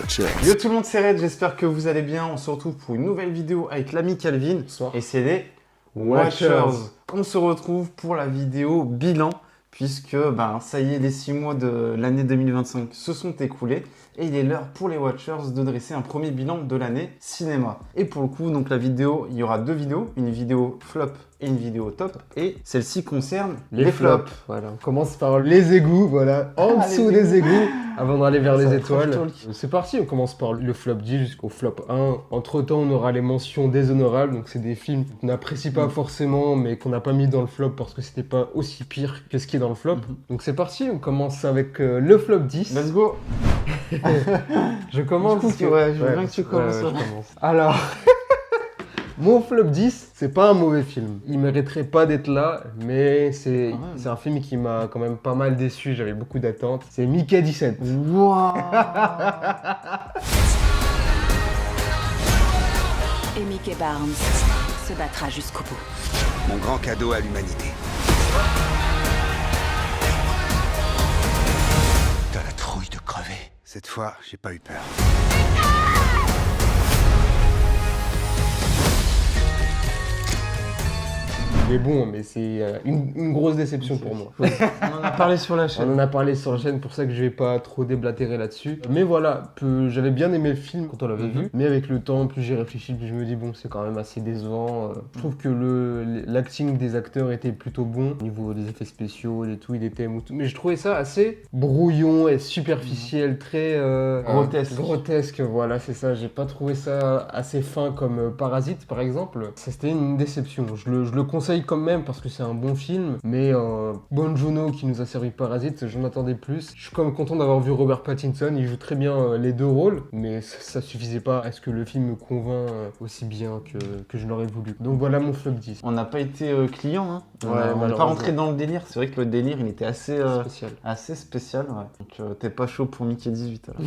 Watchers. Yo tout le monde, c'est Red, j'espère que vous allez bien. On se retrouve pour une nouvelle vidéo avec l'ami Calvin. Bonsoir. Et c'est les Watchers. On se retrouve pour la vidéo bilan, puisque ça y est, les 6 mois de l'année 2025 se sont écoulés. Et il est l'heure pour les Watchers de dresser un premier bilan de l'année cinéma. Et pour le coup, donc la vidéo, il y aura deux vidéos, une vidéo flop et une vidéo top. Et celle-ci concerne les flops. Voilà, on commence par les égouts, voilà, en dessous des égouts, avant d'aller vers les étoiles. C'est parti, on commence par le flop 10 jusqu'au flop 1. Entre temps, on aura les mentions déshonorables, donc c'est des films qu'on n'apprécie pas forcément, mais qu'on n'a pas mis dans le flop parce que c'était pas aussi pire que ce qui est dans le flop. Donc c'est parti, on commence avec le flop 10. Let's go. Je commence. Je veux bien que tu commences. Je commence. Alors, mon flop 10, c'est pas un mauvais film. Il mériterait pas d'être là, mais c'est un film qui m'a quand même pas mal déçu. J'avais beaucoup d'attentes. C'est Mickey 17. Wow. Et Mickey Barnes se battra jusqu'au bout. Mon grand cadeau à l'humanité. T'as la trouille de crever. Cette fois, j'ai pas eu peur. Il est bon, mais c'est une grosse déception pour moi. On en a parlé sur la chaîne. On en a parlé sur la chaîne, pour ça que je vais pas trop déblatérer là-dessus. Mais voilà, j'avais bien aimé le film quand on l'avait vu, mais avec le temps, plus j'y réfléchis, plus je me dis bon, c'est quand même assez décevant. Je trouve que l'acting des acteurs était plutôt bon, au niveau des effets spéciaux et tout, il était mais je trouvais ça assez brouillon et superficiel, très grotesque, voilà, c'est ça. J'ai pas trouvé ça assez fin comme Parasite par exemple. Ça, c'était une déception. Je le conseille quand même parce que c'est un bon film, mais Bon Jono qui nous a servi Parasite, j'en attendais plus. Je suis quand même content d'avoir vu Robert Pattinson, il joue très bien les deux rôles, mais ça suffisait pas à ce que le film me convainc aussi bien que je l'aurais voulu. Donc voilà mon flop 10. On n'a pas été client, hein. On n'est pas malheureusement. rentré dans le délire. C'est vrai que le délire, il était assez Spécial. ouais. Donc t'es pas chaud pour Mickey 18 alors.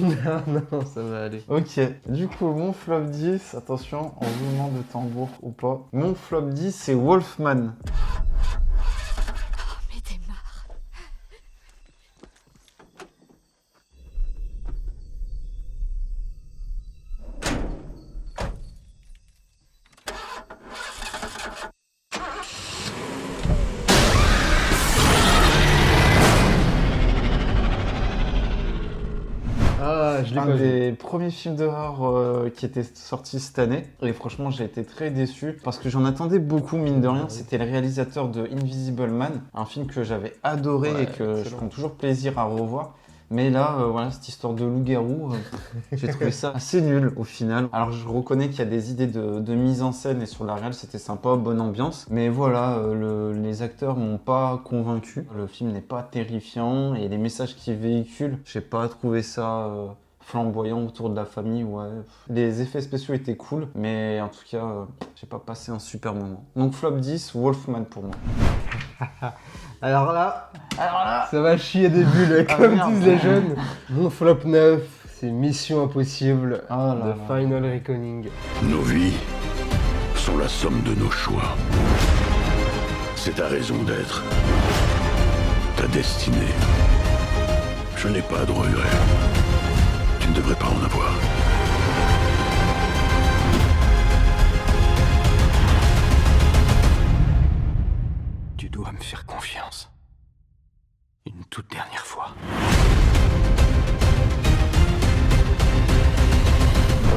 Non, ça va aller. Ok, du coup mon flop 10, attention, en roulement de tambour ou pas. Mon flop 10 c'est Wolfman. Mais t'es marre. Ah, je l'ai Un pas vu. des premiers films d'horreur qui était sorti cette année. Et franchement, j'ai été très déçu parce que j'en attendais beaucoup, mine de rien. C'était le réalisateur de Invisible Man, un film que j'avais adoré et que je prends toujours plaisir à revoir. Mais là, voilà, cette histoire de loup-garou, j'ai trouvé ça assez nul au final. Alors je reconnais qu'il y a des idées de mise en scène et sur la réal, c'était sympa, bonne ambiance. Mais voilà, les acteurs m'ont pas convaincu. Le film n'est pas terrifiant et les messages qu'il véhicule, j'ai pas trouvé ça flamboyant autour de la famille. Ouais. Les effets spéciaux étaient cool, mais en tout cas, j'ai pas passé un super moment. Donc flop 10, Wolfman pour moi. Alors là, ça va chier des bulles, comme merde. disent les jeunes. Mon flop 9, c'est Mission Impossible, Oh là là. The Final Reckoning. Nos vies sont la somme de nos choix. C'est ta raison d'être. Ta destinée. Je n'ai pas de regrets. Tu ne devrais pas en avoir. Tu dois me faire confiance. Une toute dernière fois.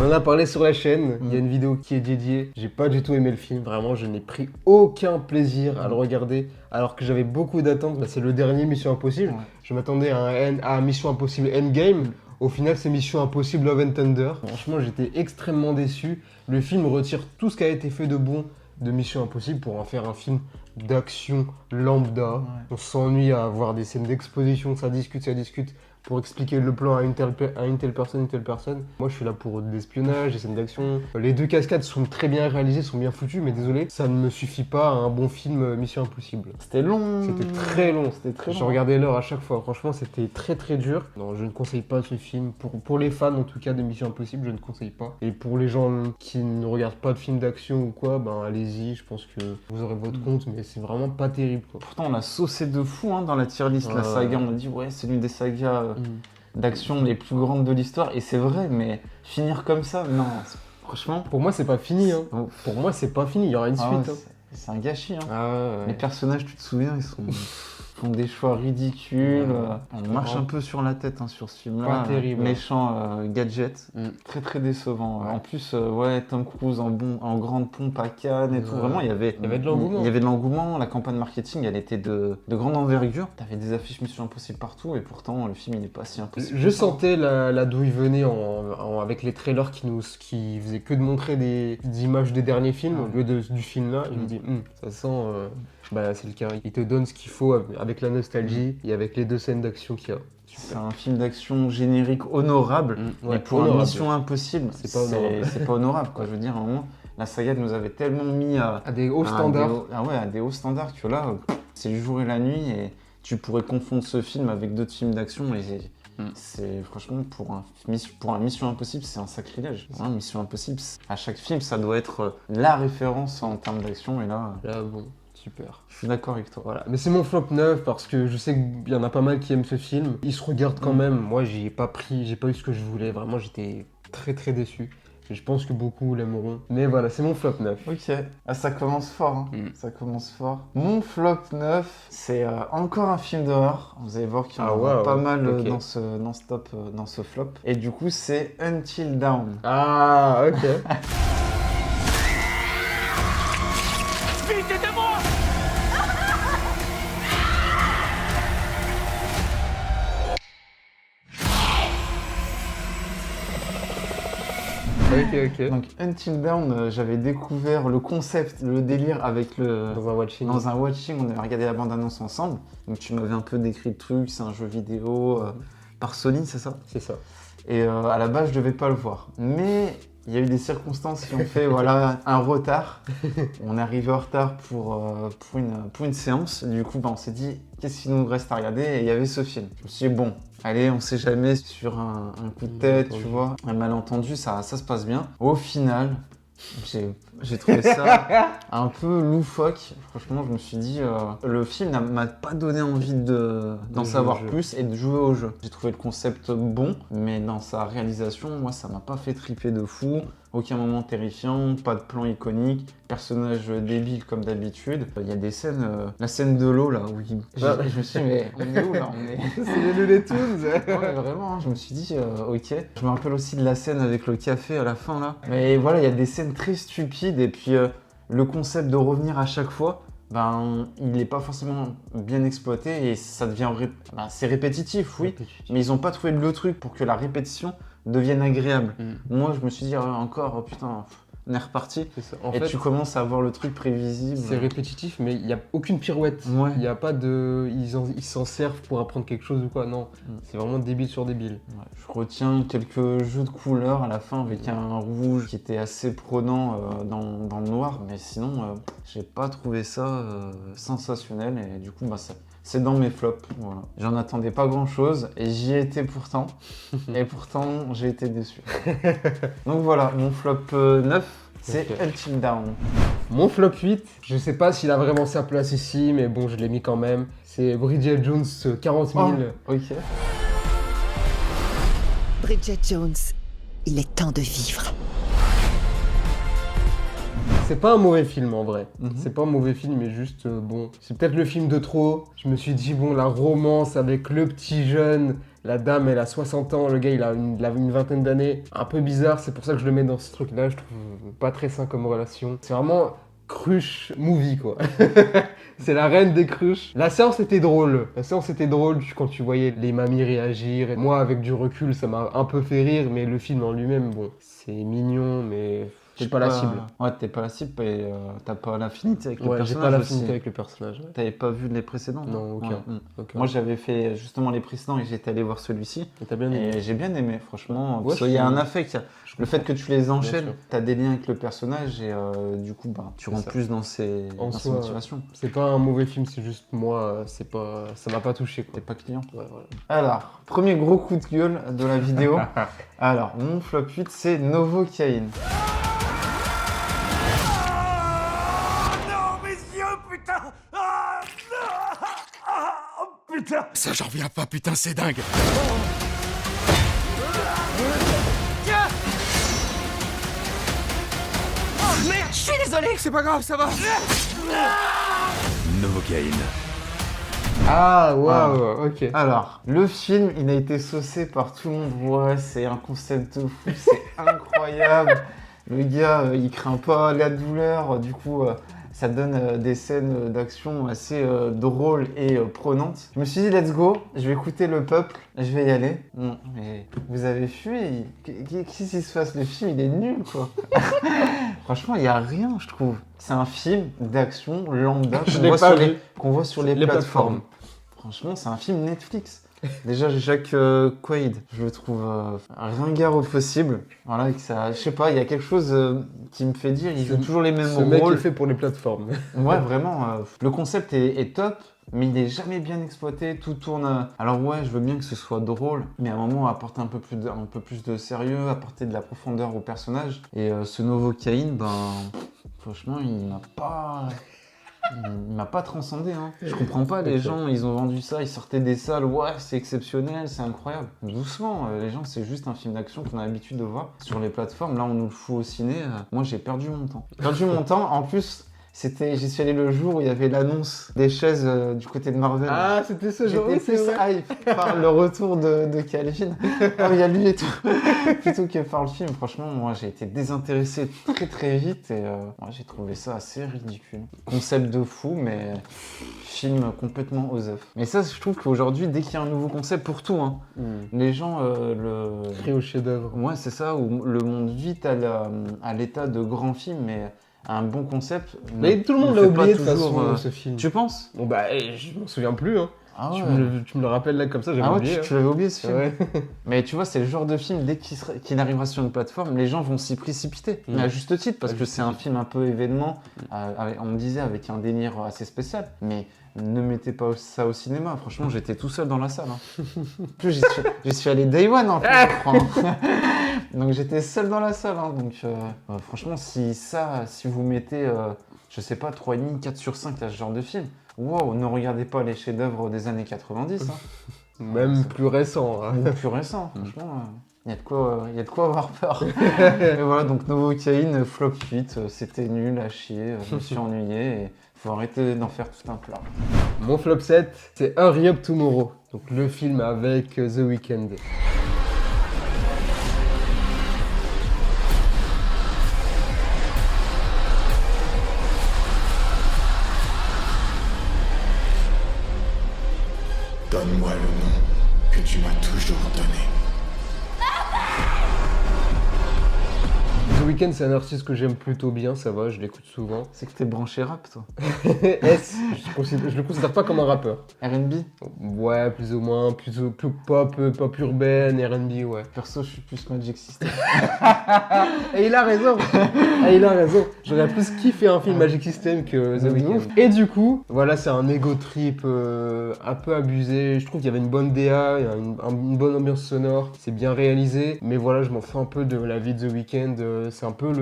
On en a parlé sur la chaîne, il y a une vidéo qui est dédiée. J'ai pas du tout aimé le film, vraiment, je n'ai pris aucun plaisir à le regarder, alors que j'avais beaucoup d'attentes. C'est le dernier Mission Impossible. Ouais. Je m'attendais à Mission Impossible Endgame. Au final, c'est Mission Impossible Love and Thunder. Franchement, j'étais extrêmement déçu. Le film retire tout ce qui a été fait de bon de Mission Impossible pour en faire un film d'action lambda. On s'ennuie à avoir des scènes d'exposition, ça discute. Pour expliquer le plan à une telle personne. Moi, je suis là pour de l'espionnage, des scènes d'action. Les deux cascades sont très bien réalisées, sont bien foutues, mais désolé, ça ne me suffit pas à un bon film Mission Impossible. C'était long. C'était très long. Très Je long. regardais l'heure à chaque fois. Franchement, c'était très très dur. Non, je ne conseille pas ce film. Pour les fans, en tout cas, de Mission Impossible, je ne conseille pas. Et pour les gens qui ne regardent pas de films d'action ou quoi, ben allez-y. Je pense que vous aurez votre compte, mais c'est vraiment pas terrible, quoi. Pourtant, on a saucé de fou hein, dans la tier list, la Ouais. saga. On a dit, ouais, c'est l'une des sagas d'action les plus grandes de l'histoire, et c'est vrai, mais finir comme ça, non, franchement... Pour moi, c'est pas fini. Hein. Oh, Pour moi, c'est pas fini. Il y aura une ah suite. ouais, Hein. c'est un gâchis, hein. Ah ouais. Les personnages, tu te souviens, font des choix ridicules. On marche un peu sur la tête hein, sur ce film-là. Pas terrible. Méchant gadget. Très très décevant. Ouais. En plus, Tom Cruise en grande pompe à Cannes et tout. Vraiment, il y avait de l'engouement. Il y avait de l'engouement. La campagne marketing, elle était de grande envergure. T'avais des affiches Mission Impossible partout et pourtant, le film, il est pas si impossible. Je sentais là d'où il venait avec les trailers qui faisaient que de montrer des images des derniers films au lieu du film là. Je me dis, ça sent. C'est le cas. Il te donne ce qu'il faut avec la nostalgie et avec les 2 scènes d'action qu'il y a. C'est un film d'action générique honorable, mais pour honorable. une Mission Impossible, C'est pas honorable. c'est pas honorable quoi. Je veux dire, à un moment, la saga nous avait tellement mis À des hauts standards. à des hauts standards que là, c'est le jour et la nuit et tu pourrais confondre ce film avec d'autres films d'action et c'est franchement pour un Mission Impossible, c'est un sacrilège. Hein, Mission Impossible, à chaque film, ça doit être la référence en termes d'action et là, Bon. Super. je suis d'accord avec toi. Voilà. Mais c'est mon flop 9 parce que je sais qu'il y en a pas mal qui aiment ce film. Il se regarde quand même. Moi, j'ai pas eu ce que je voulais. Vraiment, j'étais très très déçu. Et je pense que beaucoup l'aimeront. Mais voilà, c'est mon flop 9. Ok, ça commence fort, hein. Ça commence fort. Mon flop 9, c'est encore un film d'horreur. Vous allez voir qu'il y en aura pas mal dans ce flop. Et du coup, c'est Until Dawn. Ah, ok. Ok. Donc Until Dawn, j'avais découvert le concept, le délire avec Dans un watching. Dans un watching, on avait regardé la bande-annonce ensemble. Donc tu m'avais un peu décrit le truc, c'est un jeu vidéo par Sony, c'est ça? C'est ça. Et à la base, je devais pas le voir. Mais il y a eu des circonstances qui ont fait un retard. On est arrivé en retard pour une séance. Du coup, on s'est dit, qu'est-ce qu'il nous reste à regarder? Et il y avait ce film. Je me suis dit, bon, allez, on sait jamais sur un coup de tête, tu vois. Un malentendu, ça se passe bien. Au final, j'ai trouvé ça un peu loufoque. Franchement, je me suis dit, le film m'a pas donné envie d'en savoir plus et de jouer au jeu. J'ai trouvé le concept bon, mais dans sa réalisation, moi, ça m'a pas fait triper de fou. Aucun moment terrifiant, pas de plan iconique, personnage débile comme d'habitude. Il y a des scènes, la scène de l'eau là, où je me suis dit, mais on est où là? C'est les Looney Tunes. Ouais, vraiment, je me suis dit, ok. Je me rappelle aussi de la scène avec le café à la fin là. Mais voilà, il y a des scènes très stupides et puis le concept de revenir à chaque fois, il n'est pas forcément bien exploité et ça devient... c'est répétitif, oui, mais ils n'ont pas trouvé le truc pour que la répétition devienne agréable. Moi, je me suis dit, putain, on est reparti. C'est ça. En et fait, tu commences à voir le truc prévisible. C'est répétitif, mais il n'y a aucune pirouette. Ouais. Il n'y a pas de... Ils s'en servent pour apprendre quelque chose ou quoi, non. C'est vraiment débile sur débile. Ouais, je retiens quelques jeux de couleurs à la fin avec un rouge qui était assez prenant dans le noir, mais sinon, j'ai pas trouvé ça sensationnel et du coup, c'est dans mes flops. Voilà. J'en attendais pas grand chose et j'y étais pourtant. Et pourtant, j'ai été déçu. Donc voilà, mon flop 9, c'est Until Dawn. Mon flop 8, je sais pas s'il a vraiment sa place ici, mais bon, je l'ai mis quand même. C'est Bridget Jones 40 000. Ok. Bridget Jones, il est temps de vivre. C'est pas un mauvais film en vrai. C'est pas un mauvais film, mais juste bon. C'est peut-être le film de trop. Je me suis dit, bon, la romance avec le petit jeune. La dame, elle a 60 ans, le gars, il a une vingtaine d'années. Un peu bizarre, c'est pour ça que je le mets dans ce truc-là. Je trouve pas très sain comme relation. C'est vraiment cruche movie, quoi. C'est la reine des cruches. La séance était drôle. Quand tu voyais les mamies réagir. Et moi, avec du recul, ça m'a un peu fait rire, mais le film en lui-même, bon, c'est mignon, mais... T'es pas la cible. Ouais, t'es pas la cible et t'as pas l'affinité avec le personnage. J'ai pas l'affinité avec le personnage. Ouais. T'avais pas vu les précédents? Non, aucun. Ouais. Aucun. Moi, j'avais fait justement les précédents et j'étais allé voir celui-ci. Et t'as bien aimé? Et j'ai bien aimé, franchement. Ouais, parce qu'il y a un affect. Le fait que tu les enchaînes, sûr. t'as des liens avec le personnage et du coup, tu rentres plus dans ses motivations. C'est pas un mauvais film, c'est juste moi, ça m'a pas touché, quoi. T'es pas client. Ouais, voilà. Alors, premier gros coup de gueule de la vidéo. Alors, mon flop 8, c'est Novocaine. Ça, j'en reviens pas, putain, c'est dingue. Merde, je suis désolé. C'est pas grave, ça va. Novocaine. Ah, waouh, ok. Alors, le film, il a été saucé par tout le monde. Ouais, c'est un concept de fou, c'est incroyable. Le gars, il craint pas la douleur, du coup, ça donne des scènes d'action assez drôles et prenantes. Je me suis dit, let's go, je vais écouter le peuple, je vais y aller. Non, mais vous avez fui, qu'est-ce qui se passe? Le film, il est nul, quoi. Franchement, il n'y a rien, je trouve. C'est un film d'action lambda qu'on voit sur les plateformes. Franchement, c'est un film Netflix. Déjà, Jacques Quaid, je le trouve ringard au possible. Voilà, avec ça, je sais pas, il y a quelque chose qui me fait dire, il joue toujours les mêmes Ce rôles. mec est fait pour les plateformes. Ouais, vraiment. Le concept est top, mais il est jamais bien exploité. Tout tourne. Alors ouais, je veux bien que ce soit drôle, mais à un moment apporter un peu plus de sérieux, apporter de la profondeur au personnage. Et ce Novocaine, ben, franchement, il m'a pas transcendé, hein. Je comprends pas, les gens, ils ont vendu ça, ils sortaient des salles, ouais, c'est exceptionnel, c'est incroyable. Doucement, les gens, c'est juste un film d'action qu'on a l'habitude de voir sur les plateformes. Là, on nous le fout au ciné. Moi, j'ai perdu mon temps. En plus, j'y suis allé le jour où il y avait l'annonce des chaises du côté de Marvel. Ah, c'était ce jour. J'étais plus hype par le retour de Calvin. Oh, il y a lui et tout. Plutôt que par le film. Franchement, moi, j'ai été désintéressé très très vite et moi, j'ai trouvé ça assez ridicule. Concept de fou, mais film complètement aux œufs. Mais ça, je trouve qu'aujourd'hui, dès qu'il y a un nouveau concept pour tout, hein, les gens Pris au chef-d'œuvre. Ouais, c'est ça, où le monde vite à l'état de grand film, mais un bon concept. Mais tout le monde l'a oublié de toute façon, ce film. Tu penses? Bon bah, je m'en souviens plus, hein. Ah ouais. Tu me le rappelles là comme ça, j'avais oublié. Tu l'avais oublié ce film. Ouais. Mais tu vois, c'est le genre de film, dès qu'il arrivera sur une plateforme, les gens vont s'y précipiter. Mais à juste titre, parce que c'est un film un peu événement, on me disait avec un délire assez spécial. Mais ne mettez pas ça au cinéma. Franchement, j'étais tout seul dans la salle. Hein. En plus, j'y suis allé day one en plus, je crois. Donc j'étais seul dans la salle. Hein. Donc franchement, si vous mettez, je sais pas, 3,5, 4 sur 5 à ce genre de film, wow, ne regardez pas les chefs-d'œuvre des années 90. Hein. Même plus récent. Hein. Ou plus récent, franchement. Il y a de quoi avoir peur. Et voilà, donc Novocaine, flop 8, c'était nul, à chier, je me suis ennuyé et faut arrêter d'en faire tout un plat. Mon flop 7, c'est Hurry Up Tomorrow, donc le film avec The Weeknd. Donne-moi le nom que tu m'as toujours donné. The Weeknd, c'est un artiste que j'aime plutôt bien, ça va, je l'écoute souvent. C'est que t'es branché rap, toi. Je le considère pas comme un rappeur. R&B? Ouais, plus ou moins, plus pop urbaine, R&B, ouais. Perso, je suis plus Magic System. Et il a raison. J'aurais plus kiffé un film Magic System que The Weeknd. Et du coup, voilà, c'est un ego trip un peu abusé. Je trouve qu'il y avait une bonne DA, une bonne ambiance sonore. C'est bien réalisé. Mais voilà, je m'en fous un peu de la vie de The Weeknd. C'est un peu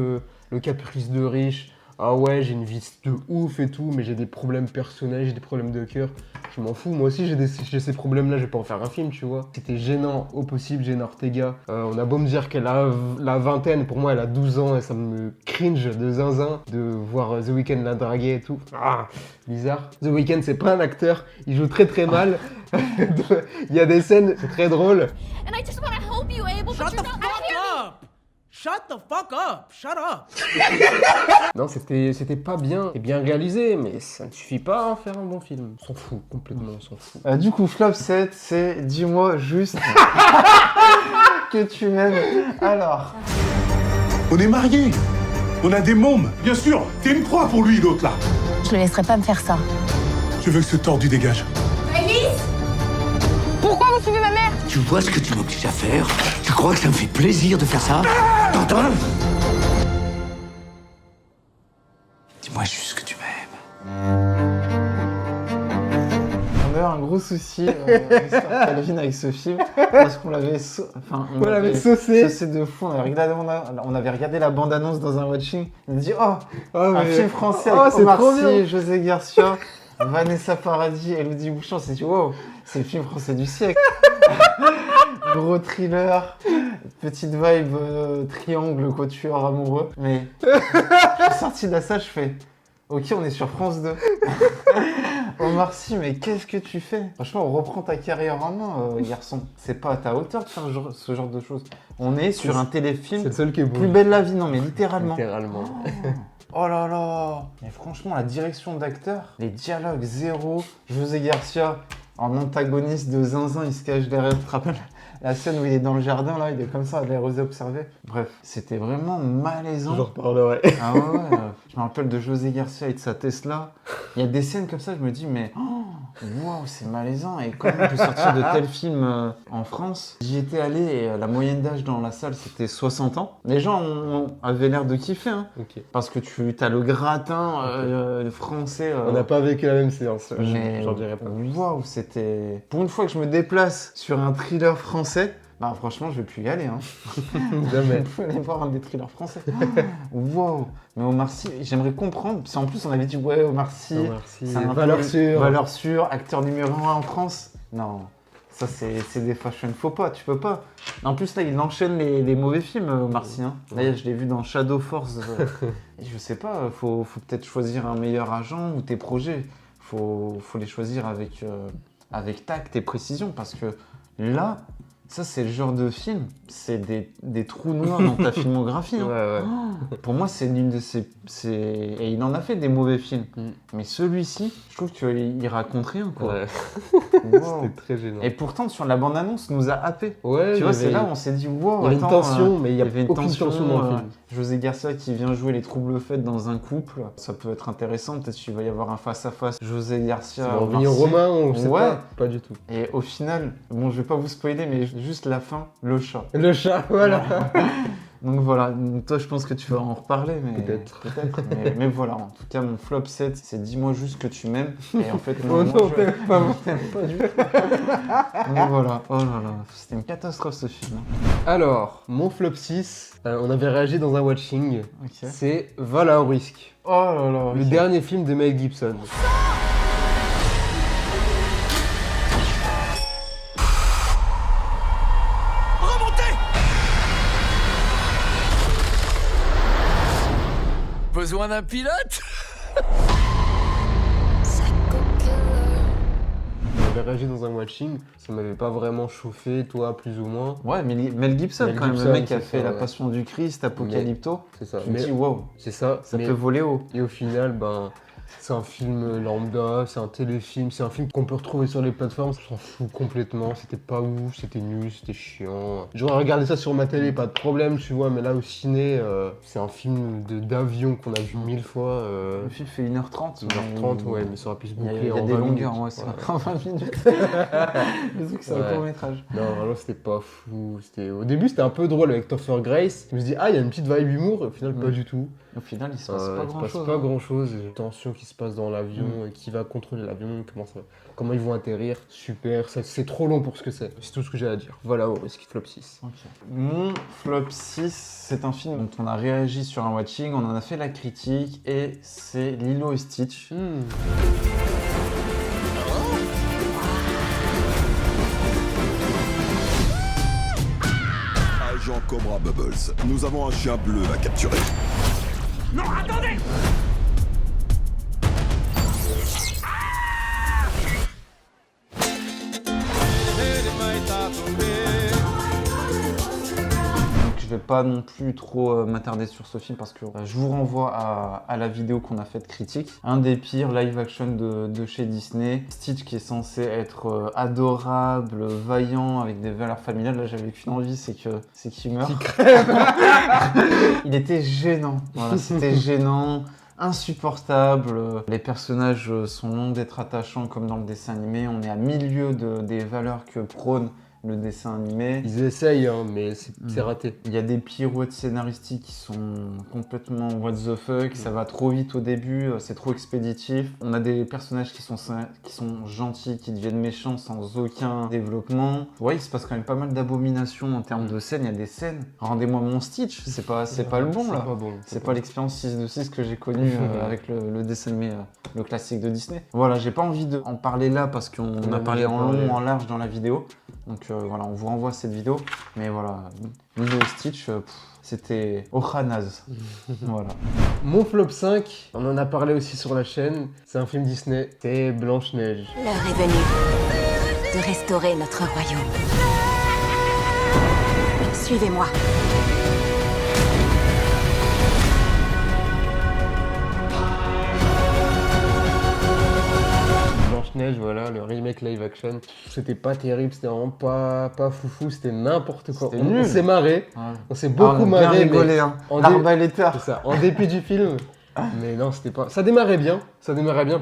le caprice de riche. Ah ouais, j'ai une vie de ouf et tout, mais j'ai des problèmes personnels, j'ai des problèmes de cœur. Je m'en fous, moi aussi j'ai ces problèmes-là, je vais pas en faire un film, tu vois. C'était gênant au possible, Jenna Ortega. On a beau me dire qu'elle a la vingtaine, pour moi elle a 12 ans et ça me cringe de zinzin de voir The Weeknd la draguer et tout. Ah, bizarre. The Weeknd, c'est pas un acteur, il joue très très mal. Il y a des scènes, c'est très drôle. And I just want to help you, Abel, but you're not up! Shut the fuck up! Shut up! Non, c'était pas bien. C'est bien réalisé, mais ça ne suffit pas à en faire un bon film. On s'en fout, complètement, on s'en fout. Du coup, flop 7, c'est dis-moi juste que tu m'aimes. Alors. On est mariés. On a des mômes. Bien sûr, t'es une proie pour lui, l'autre là. Je le laisserai pas me faire ça. Je veux que ce tordu dégage. Alice! Pourquoi vous suivez ma mère? Tu vois ce que tu m'obliges à faire? Tu crois que ça me fait plaisir de faire ça? T'entends? Dis-moi juste que tu m'aimes. On a eu un gros souci, Calvin, avec ce film, parce qu'on l'avait saucé de fou. On avait regardé la bande-annonce dans un watching. On a dit, un film français avec Omar Sy, José Garcia, Vanessa Paradis, Elodie Bouchon. On s'est dit, wow, c'est le film français du siècle. Gros thriller, petite vibe triangle, tueur amoureux. Mais je suis sorti de la salle, je fais ok, on est sur France 2. Omar Sy, mais qu'est-ce que tu fais? Franchement, reprends ta carrière en main, garçon. C'est pas à ta hauteur de faire ce genre de choses. On est sur un téléfilm. C'est le seul qui est beau. Plus belle la vie, non mais littéralement. Littéralement. Oh là là. Mais franchement, la direction d'acteur, les dialogues zéro. José Garcia, en antagoniste de Zinzin, il se cache derrière. Tu te rappelles la scène où il est dans le jardin, là, il est comme ça, à l'air osé observer. Bref, c'était vraiment malaisant. J'en reparlerai. Ah ouais, je me rappelle de José Garcia et de sa Tesla. Il y a des scènes comme ça, je me dis, mais waouh, c'est malaisant. Et comment on peut sortir de tels films en France? J'y étais allé et la moyenne d'âge dans la salle, c'était 60 ans. Les gens avaient l'air de kiffer, hein. Ok. Parce que tu as le gratin français. On n'a pas vécu la même séance, mais j'en dirais pas. Waouh, c'était... Pour une fois que je me déplace sur un thriller français, bah franchement, je vais plus y aller. Hein. Jamais. Il faut aller voir un des thrillers français. Waouh. Mais Omar Sy, j'aimerais comprendre. Parce qu'en plus, on avait dit, ouais, Omar Sy, c'est un valeur sûre. Valeur sûre, acteur numéro 1 en France. Non, ça c'est des fashion faux pas, tu peux pas. En plus, là, il enchaîne les mauvais films, Omar Sy. Hein. Là, je l'ai vu dans Shadow Force. Je sais pas, faut peut-être choisir un meilleur agent ou tes projets. Faut les choisir avec tact et précision parce que là, ça c'est le genre de film, c'est des trous noirs dans ta filmographie. Hein. Ouais. Oh, pour moi, c'est l'une de ces... Et il en a fait des mauvais films. Mais celui-ci, je trouve qu'il raconte rien, quoi. Ouais. Wow. C'était très gênant. Et pourtant, sur la bande-annonce, nous a happé. Ouais, tu vois, c'est là où on s'est dit, wow, il y avait une tension, mais il y avait aucune tension tension dans le film. José Garcia qui vient jouer les troubles faits dans un couple, ça peut être intéressant. Peut-être qu'il va y avoir un face-à-face. José Garcia. Romain, on sait pas du tout. Et au final, bon, je vais pas vous spoiler, mais juste la fin, le chat. Le chat, voilà. Donc voilà, donc toi je pense que tu vas en reparler, mais peut-être. Mais voilà, en tout cas mon flop 7, c'est dis-moi juste que tu m'aimes. Et en fait, Oh non, t'aimes pas. t'aime pas du tout. Donc voilà, oh là là, c'était une catastrophe ce film. Alors, mon flop 6, on avait réagi dans un watching, Ok. c'est Vol à haut risque. Oh là là, Le dernier film de Mel Gibson. Besoin d'un pilote? On avait réagi dans un watching, ça m'avait pas vraiment chauffé, toi plus ou moins. Ouais, mais Mel Gibson, Mel quand même, Gibson, le mec qui a c'est fait ça, La ouais. Passion du Christ, Apocalypto. C'est ça. Tu me dis, wow, C'est ça. ça peut voler haut. Et au final, c'est un film lambda, c'est un téléfilm, c'est un film qu'on peut retrouver sur les plateformes. Je s'en fous complètement, c'était pas ouf, c'était nul, c'était chiant. J'aurais regardé ça sur ma télé, pas de problème, tu vois, mais là au ciné, c'est un film d'avion qu'on a vu 1000 fois. Le film fait 1h30. 1h30, ouais, mais ça aurait pu se Il y boucler a en des 20 longueurs, minutes. ouais, ça Ouais. prend 20 minutes. Le truc, c'est un Ouais. court-métrage. Non, vraiment, c'était pas fou. Au début, c'était un peu drôle avec Topher Grace. Je me suis dit, il y a une petite vibe humour, et au final, pas du tout. Au final, il se passe pas Il se grand-chose. passe pas grand-chose. Une tension qui se passe dans l'avion, qui va contrôler l'avion, comment ils vont atterrir. Super, c'est trop long pour ce que c'est. C'est tout ce que j'ai à dire. Voilà, au risque flop 6. Ok. Mon flop 6, c'est un film dont on a réagi sur un watching, on en a fait la critique, et c'est Lilo et Stitch. Agent Cobra Bubbles, nous avons un chien bleu à capturer. Non, attendez! Donc je vais pas non plus trop m'attarder sur ce film parce que je vous renvoie à la vidéo qu'on a faite critique. Un des pires live action de chez Disney. Stitch qui est censé être adorable, vaillant, avec des valeurs familiales. Là j'avais qu'une envie, c'est qu'il meurt. Il était gênant. Voilà, c'était gênant. Insupportable. Les personnages sont longs d'être attachants comme dans le dessin animé. On est à milieu des valeurs que prône le dessin animé. Ils essayent, hein, mais c'est raté. Il y a des pirouettes scénaristiques qui sont complètement what the fuck, ça va trop vite au début, c'est trop expéditif. On a des personnages qui sont gentils, qui deviennent méchants sans aucun développement. Ouais, il se passe quand même pas mal d'abominations en termes de scènes. Il y a des scènes. Rendez-moi mon Stitch, c'est pas le bon là. C'est pas l'expérience 6 de 6 que j'ai connue avec le dessin animé, le classique de Disney. Voilà, j'ai pas envie d'en parler là parce qu'on a parlé en long, en large dans la vidéo. Donc voilà, on vous renvoie à cette vidéo. Mais voilà, Lilo et Stitch, c'était Ohanaz. Voilà. Mon flop 5, on en a parlé aussi sur la chaîne, c'est un film Disney, c'est Blanche-Neige. L'heure est venue de restaurer notre royaume. Suivez-moi. Blanche-Neige, voilà, le remake live action. C'était pas terrible, c'était vraiment pas foufou, c'était n'importe quoi. C'était On nul. s'est marré, Ouais. on s'est beaucoup on a bien marré. rigolé, hein. en dé- L'arbalèteur. C'est ça, en dépit du film. Mais non, c'était pas. Ça démarrait bien,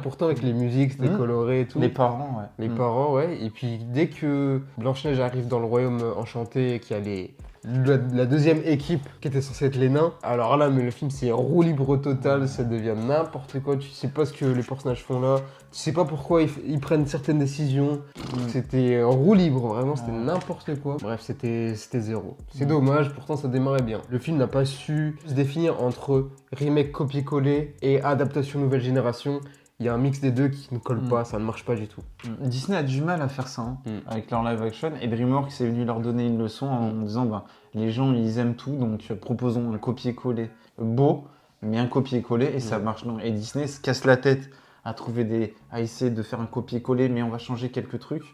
pourtant avec les musiques, c'était coloré et tout. Les parents, ouais. Les parents, ouais. Et puis dès que Blanche-Neige arrive dans le royaume enchanté et qu'il y a la deuxième équipe qui était censée être les nains, alors là, mais le film c'est roue libre total, ça devient n'importe quoi. Tu sais pas ce que les personnages font là, tu sais pas pourquoi ils prennent certaines décisions. C'était roue libre, vraiment, c'était n'importe quoi. Bref, c'était zéro. C'est dommage, pourtant ça démarrait bien. Le film n'a pas su se définir entre remake copier-coller et adaptation nouvelle génération. Il y a un mix des deux qui ne colle pas, ça ne marche pas du tout. Disney a du mal à faire ça, hein, avec leur live action, et DreamWorks est venu leur donner une leçon en disant bah, les gens ils aiment tout, donc proposons un copier-coller beau, mais un copier-coller, et ça marche. Non. Et Disney se casse la tête à essayer de faire un copier-coller, mais on va changer quelques trucs,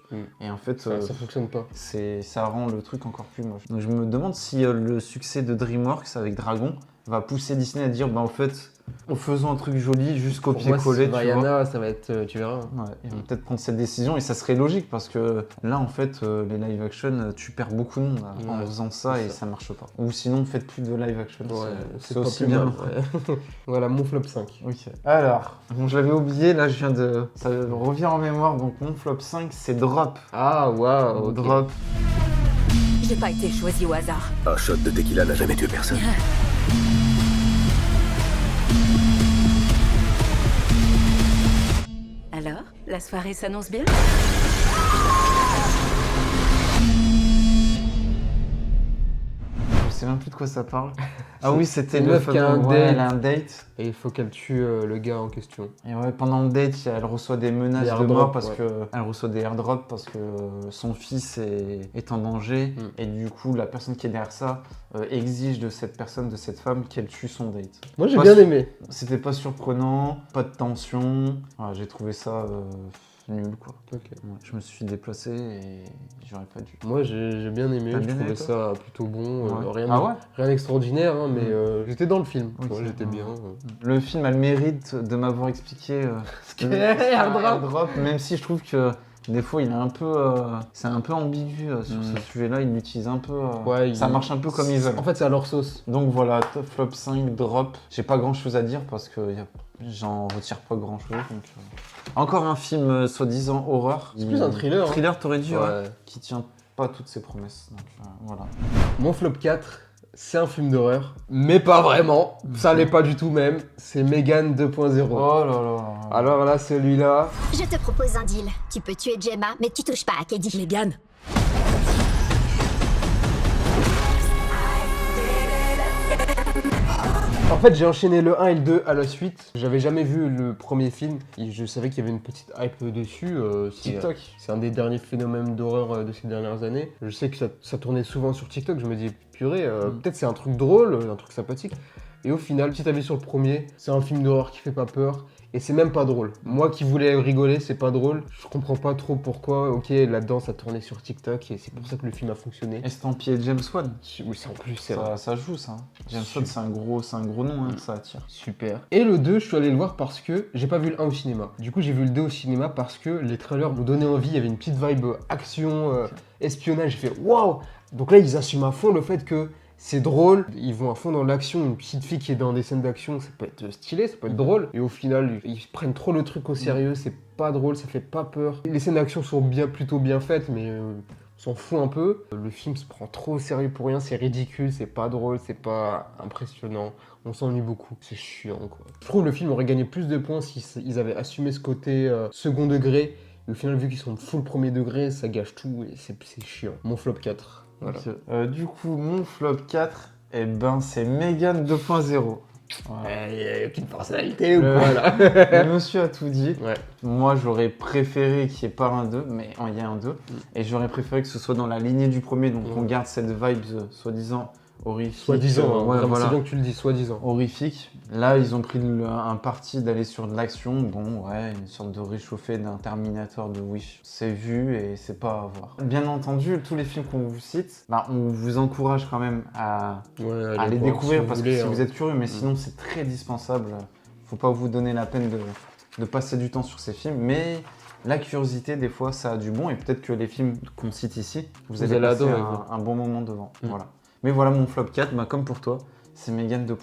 et en fait Ça fonctionne pas. ça rend le truc encore plus moche. Donc je me demande si le succès de DreamWorks avec Dragon va pousser Disney à dire bah en fait faisons un truc joli, juste copier-coller. Vaiana, ça va être, tu verras. Ouais, ils vont peut-être prendre cette décision et ça serait logique parce que là en fait les live action tu perds beaucoup de monde en faisant ça et ça marche pas. Ou sinon faites plus de live action, c'est pas aussi plus bien. mal, ouais. Voilà mon flop 5. Ok. Alors, bon, je l'avais oublié, là ça revient en mémoire, donc mon flop 5 c'est Drop. Ah waouh, okay. Drop. J'ai pas été choisi au hasard. Un shot de tequila n'a jamais tué personne. Alors, la soirée s'annonce bien? Je sais même plus de quoi ça parle. Ah oui, c'était une le meuf qui a un fameux- date. elle a un date. Et il faut qu'elle tue le gars en question. Et ouais, pendant le date, elle reçoit des menaces Des de airdrops, mort parce ouais. que elle reçoit des airdrops parce que son fils est en danger et du coup la personne qui est derrière ça exige de cette personne, de cette femme qu'elle tue son date. Moi j'ai Pas bien su- aimé. C'était pas surprenant, pas de tension. Voilà, j'ai trouvé ça nul quoi. Ok. Ouais, je me suis déplacé et j'aurais pas dû. Moi j'ai bien aimé, T'as je bien trouvais aimé, ça plutôt bon. Ouais. Rien d'extraordinaire, hein, mais j'étais dans le film. Oui, Ouais, c'est j'étais vrai. bien. Le film a le mérite de m'avoir expliqué ce qu'est airdrop. airdrop. Même si je trouve que des fois il est un peu, c'est un peu ambigu sur ce sujet-là, il l'utilise un peu, Ouais, ça marche un peu comme ils veulent. En fait c'est à leur sauce. Donc voilà, top flop 5, Drop. J'ai pas grand chose à dire parce que j'en retire pas grand chose. Donc, encore un film soi-disant horreur. C'est plus un thriller. Hein. Thriller, t'aurais dit, Ouais. qui tient pas toutes ses promesses. Donc voilà. Mon flop 4, c'est un film d'horreur, mais pas vraiment. Ça l'est pas du tout même. C'est Megan 2.0. Oh là là. Alors là, celui-là. Je te propose un deal. Tu peux tuer Gemma, mais tu touches pas à Cady. Megan, En fait, j'ai enchaîné le 1 et le 2 à la suite. J'avais jamais vu le premier film et je savais qu'il y avait une petite hype dessus. TikTok. C'est un des derniers phénomènes d'horreur de ces dernières années. Je sais que ça tournait souvent sur TikTok. Je me dis, purée, peut-être c'est un truc drôle, un truc sympathique. Et au final, petit avis sur le premier, c'est un film d'horreur qui fait pas peur. Et c'est même pas drôle. Moi qui voulais rigoler, c'est pas drôle. Je comprends pas trop pourquoi. Ok, là-dedans, ça tournait sur TikTok et c'est pour ça que le film a fonctionné. Estampillé James Wan. Oui, c'est en plus, c'est vrai. Ça joue ça. James Wan, c'est un gros nom, hein, ça attire. Super. Et le 2, je suis allé le voir parce que j'ai pas vu le 1 au cinéma. Du coup, j'ai vu le 2 au cinéma parce que les trailers me donnaient envie. Il y avait une petite vibe action, espionnage. J'ai fait waouh! Donc là, ils assument à fond le fait que c'est drôle, ils vont à fond dans l'action. Une petite fille qui est dans des scènes d'action, ça peut être stylé, ça peut être drôle. Et au final, ils prennent trop le truc au sérieux, c'est pas drôle, ça fait pas peur. Les scènes d'action sont plutôt bien faites, mais on s'en fout un peu. Le film se prend trop au sérieux pour rien, c'est ridicule, c'est pas drôle, c'est pas impressionnant. On s'ennuie beaucoup, c'est chiant quoi. Je trouve le film aurait gagné plus de points s'ils avaient assumé ce côté second degré. Et au final, vu qu'ils sont full premier degré, ça gâche tout et c'est chiant. Mon flop 4. Voilà. Du coup, mon flop 4, c'est Megan 2.0. Il y a une petite personnalité ou Le- quoi là? Le monsieur a tout dit. Ouais. Moi, j'aurais préféré qu'il n'y ait pas un 2, mais il y a un 2. Et j'aurais préféré que ce soit dans la lignée du premier, donc on garde cette vibe soi-disant horrifique. Soi-disant, ouais, vraiment, voilà. c'est bien que tu le dis, soi-disant. Horrifique. Là, ils ont pris un parti d'aller sur de l'action. Bon, ouais, une sorte de réchauffé d'un Terminator de Wish. C'est vu et c'est pas à voir. Bien entendu, tous les films qu'on vous cite, on vous encourage quand même à les découvrir parce que si vous êtes curieux, mais sinon c'est très dispensable. Faut pas vous donner la peine de passer du temps sur ces films, mais la curiosité, des fois, ça a du bon et peut-être que les films qu'on cite ici, vous allez passer adorer, un bon moment devant. Voilà. Mais voilà mon flop 4, comme pour toi, c'est Megan 2.0.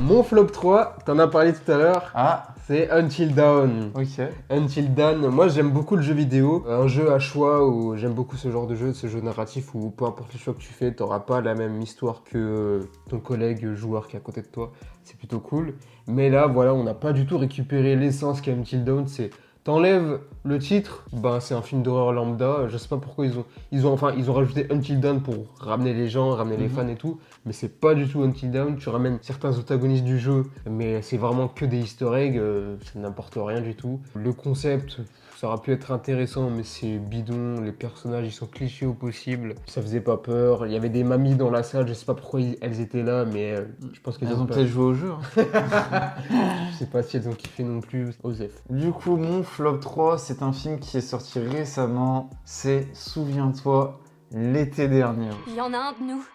Mon flop 3, t'en as parlé tout à l'heure, Ah, c'est Until Dawn. ok. Until Dawn, moi j'aime beaucoup le jeu vidéo, un jeu à choix où j'aime beaucoup ce genre de jeu, ce jeu narratif où peu importe le choix que tu fais, t'auras pas la même histoire que ton collègue joueur qui est à côté de toi, c'est plutôt cool. Mais là voilà, on n'a pas du tout récupéré l'essence qu'est Until Dawn, c'est t'enlèves le titre, c'est un film d'horreur lambda, je sais pas pourquoi ils ont rajouté Until Dawn pour ramener les gens, ramener les fans et tout, mais c'est pas du tout Until Dawn, tu ramènes certains antagonistes du jeu, mais c'est vraiment que des easter eggs, ça n'importe rien du tout. Le concept, ça aurait pu être intéressant, mais c'est bidon, les personnages ils sont clichés au possible, ça faisait pas peur, il y avait des mamies dans la salle, je sais pas pourquoi elles étaient là, mais je pense qu'elles Elles ont pas... peut-être joué au jeu. Je sais pas si elles ont kiffé non plus, Osef. Du coup, mon flop 3, c'est un film qui est sorti récemment. C'est Souviens-toi, l'été dernier. Il y en a un de nous